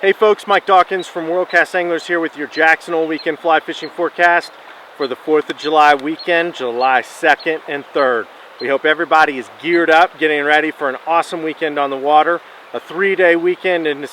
Hey folks, Mike Dawkins from Worldcast Anglers here with your Jackson Hole weekend fly fishing forecast for the 4th of July weekend, July 2nd and 3rd. We hope everybody is geared up, getting ready for an awesome weekend on the water. A 3-day weekend and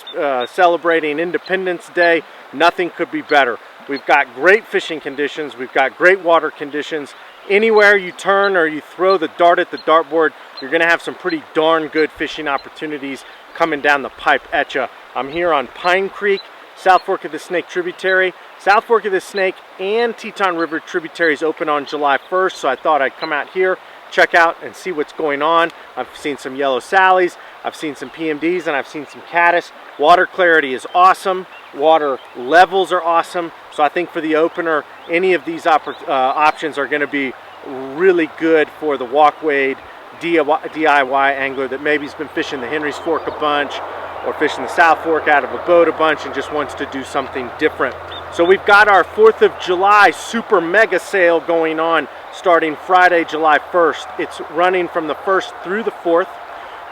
celebrating Independence Day. Nothing could be better. We've got great fishing conditions. We've got great water conditions. Anywhere you turn or you throw the dart at the dartboard, you're going to have some pretty darn good fishing opportunities coming down the pipe at you. I'm here on Pine Creek, South Fork of the Snake tributary. South Fork of the Snake and Teton River tributaries open on July 1st, so I thought I'd come out here, check out and see what's going on. I've seen some yellow sallies, I've seen some PMDs, and I've seen some caddis. Water clarity is awesome. Water levels are awesome. So I think for the opener, any of these options are going to be really good for the walkway DIY angler that maybe's been fishing the Henry's Fork a bunch or fishing the South Fork out of a boat a bunch and just wants to do something different. So we've got our 4th of July super mega sale going on starting Friday, July 1st. It's running from the 1st through the 4th.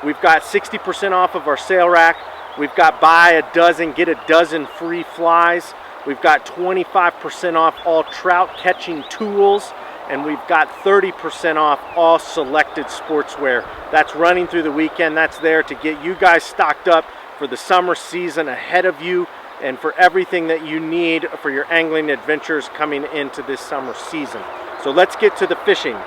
We've got 60% off of our sale rack. We've got buy a dozen, get a dozen free flies. We've got 25% off all trout catching tools. And we've got 30% off all selected sportswear. That's running through the weekend. That's there to get you guys stocked up for the summer season ahead of you and for everything that you need for your angling adventures coming into this summer season. So let's get to the fishing.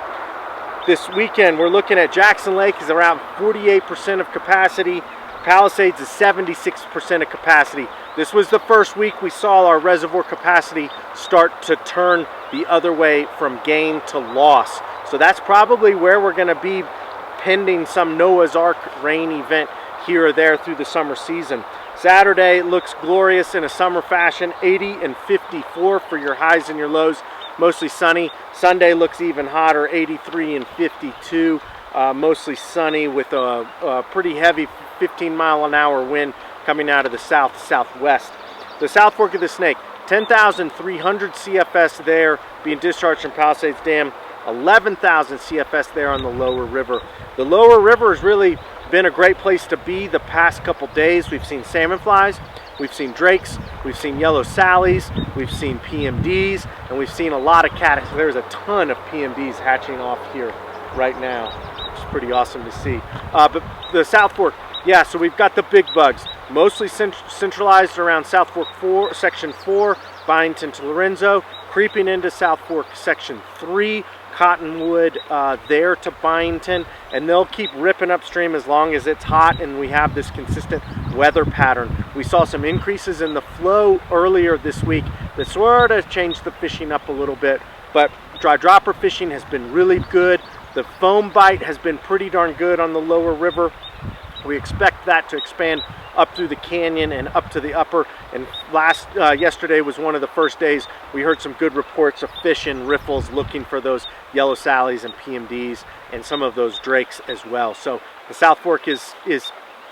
This weekend we're looking at Jackson Lake is around 48% of capacity. Palisades is 76% of capacity. This was the first week we saw our reservoir capacity start to turn the other way from gain to loss. So that's probably where we're going to be pending some Noah's Ark rain event here or there through the summer season. Saturday looks glorious in a summer fashion, 80 and 54 for your highs and your lows, mostly sunny. Sunday looks even hotter, 83 and 52. Mostly sunny with a pretty heavy 15-mile-an-hour wind coming out of the southwest. The South Fork of the Snake, 10,300 CFS there being discharged from Palisades Dam, 11,000 CFS there on the lower river. The lower river has really been a great place to be the past couple days. We've seen SALMONFLIES, we've seen Driggs, we've seen yellow sallies, we've seen PMDs, and we've seen a lot of caddis. There's a ton of PMDs hatching off here right now. It's pretty awesome to see. But the South Fork, yeah, so we've got the big bugs, mostly centralized around South Fork 4, Section 4, Byington to Lorenzo, creeping into South Fork Section 3, Cottonwood there to Byington, and they'll keep ripping upstream as long as it's hot and we have this consistent weather pattern. We saw some increases in the flow earlier this week that sort of changed the fishing up a little bit, but dry dropper fishing has been really good. The foam bite has been pretty darn good on the lower river. We expect that to expand up through the canyon and up to the upper. And yesterday was one of the first days we heard some good reports of fish in riffles looking for those yellow sallies and PMDs and some of those drakes as well. So the South Fork is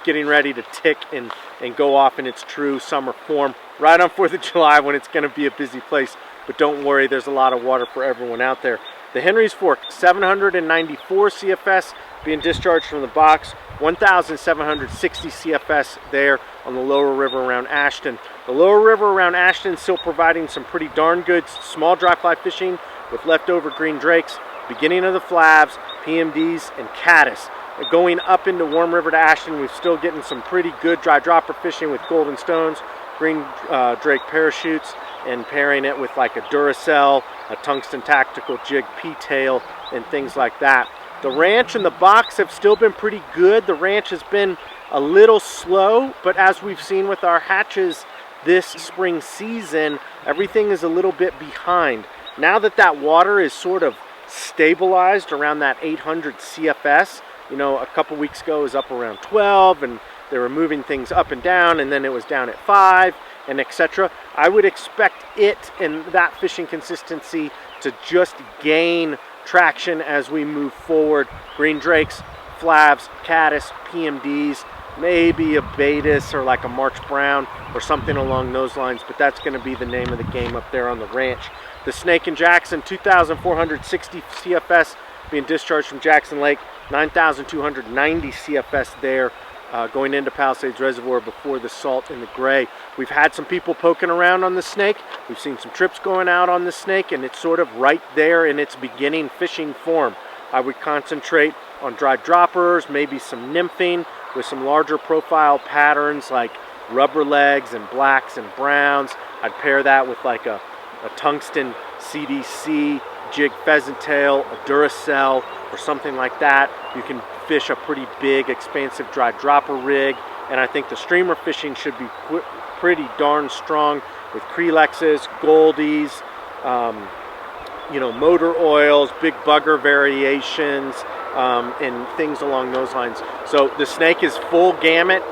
getting ready to tick and go off in its true summer form right on 4th of July when it's going to be a busy place. But don't worry, there's a lot of water for everyone out there. The Henry's Fork, 794 CFS being discharged from the box, 1,760 CFS there on the lower river around Ashton. The lower river around Ashton still providing some pretty darn good small dry fly fishing with leftover green drakes, beginning of the flavs, PMDs, and caddis. Going up into Warm River to Ashton, we're still getting some pretty good dry dropper fishing with golden stones, green drake parachutes, and pairing it with like a Duracell, a tungsten tactical jig P-tail, and things like that. The ranch and the box have still been pretty good. The ranch has been a little slow, but as we've seen with our hatches this spring season, everything is a little bit behind. Now that that water is sort of stabilized around that 800 CFS, you know, a couple weeks ago it was up around 12 and they were moving things up and down, and then it was down at 5 and etc. I would expect it and that fishing consistency to just gain traction as we move forward. Green drakes, flavs, caddis, PMDs, maybe a Betis or like a March Brown or something along those lines, but that's going to be the name of the game up there on the ranch. The Snake and Jackson, 2,460 CFS being discharged from Jackson Lake, 9,290 CFS there going into Palisades Reservoir before the salt and the gray. We've had some people poking around on the snake. We've seen some trips going out on the snake, and it's sort of right there in its beginning fishing form. I would concentrate on dry droppers, maybe some nymphing with some larger profile patterns like rubber legs and blacks and browns. I'd pair that with like a tungsten CDC jig pheasant tail, a Duracell, or something like that. You can fish a pretty big, expansive dry dropper rig, and I think the streamer fishing should be pretty darn strong with Crelexes, Goldies, you know, motor oils, big bugger variations, and things along those lines. So the snake is full gamut.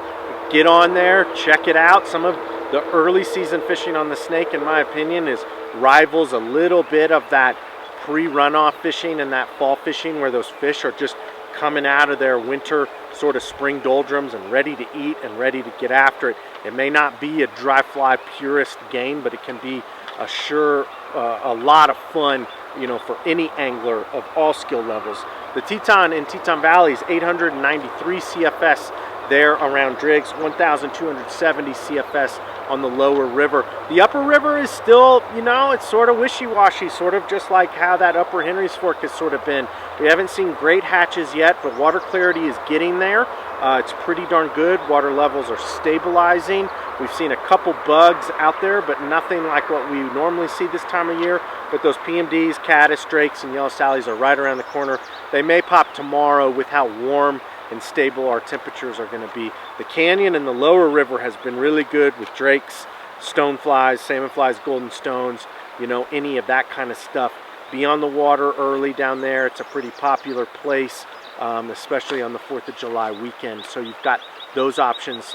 Get on there, check it out. Some of the early season fishing on the snake, in my opinion, rivals a little bit of that pre-runoff fishing and that fall fishing where those fish are just coming out of their winter sort of spring doldrums and ready to eat and ready to get after it. It may not be a dry fly purist game, but it can be a lot of fun, you know, for any angler of all skill levels. The Teton in Teton Valley is 893 CFS there around Driggs, 1,270 CFS on the lower river. The upper river is still, you know, it's sort of wishy-washy, sort of just like how that upper Henry's Fork has sort of been. We haven't seen great hatches yet, but water clarity is getting there. It's pretty darn good. Water levels are stabilizing. We've seen a couple bugs out there, but nothing like what we normally see this time of year. But those PMDs, caddis, drakes, and yellow sallies are right around the corner. They may pop tomorrow with how warm and stable our temperatures are going to be. The canyon and the lower river has been really good with drakes, stoneflies, salmon flies, golden stones, you know, any of that kind of stuff. Be on the water early down there. It's a pretty popular place, especially on the 4th of July weekend. So you've got those options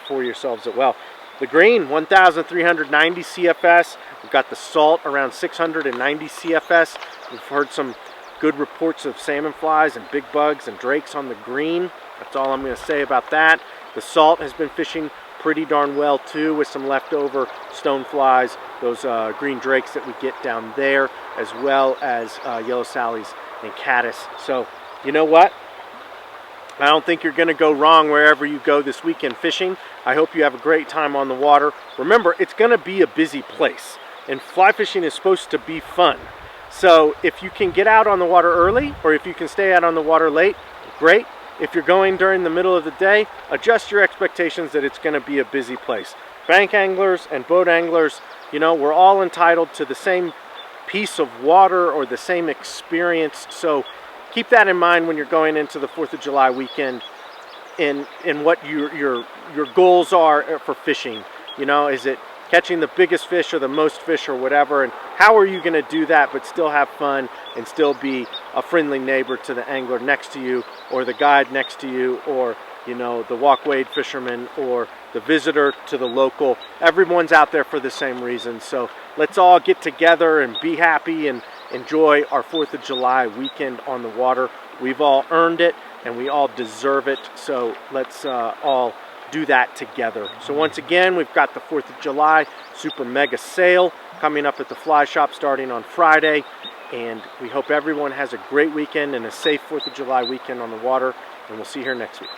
for yourselves as well. The green, 1,390 CFS. We've got the salt around 690 CFS. We've heard some good reports of salmon flies and big bugs and drakes on the green. That's all I'm going to say about that. The salt has been fishing pretty darn well too, with some leftover stoneflies, those green drakes that we get down there, as well as yellow sallies and caddis. So you know what? I don't think you're going to go wrong wherever you go this weekend fishing. I hope you have a great time on the water. Remember, it's going to be a busy place, and fly fishing is supposed to be fun. So if you can get out on the water early, or if you can stay out on the water late, great. If you're going during the middle of the day, adjust your expectations that it's going to be a busy place. Bank anglers and boat anglers, you know, we're all entitled to the same piece of water or the same experience. So keep that in mind when you're going into the 4th of July weekend in what your goals are for fishing. You know, is it catching the biggest fish or the most fish or whatever, and how are you going to do that but still have fun and still be a friendly neighbor to the angler next to you, or the guide next to you, or, you know, the walkway fisherman, or the visitor to the local. Everyone's out there for the same reason. So let's all get together and be happy and enjoy our 4th of July weekend on the water. We've all earned it and we all deserve it. So let's all do that together. So once again, we've got the 4th of July super mega sale coming up at the Fly Shop starting on Friday, and we hope everyone has a great weekend and a safe 4th of July weekend on the water, and we'll see you here next week.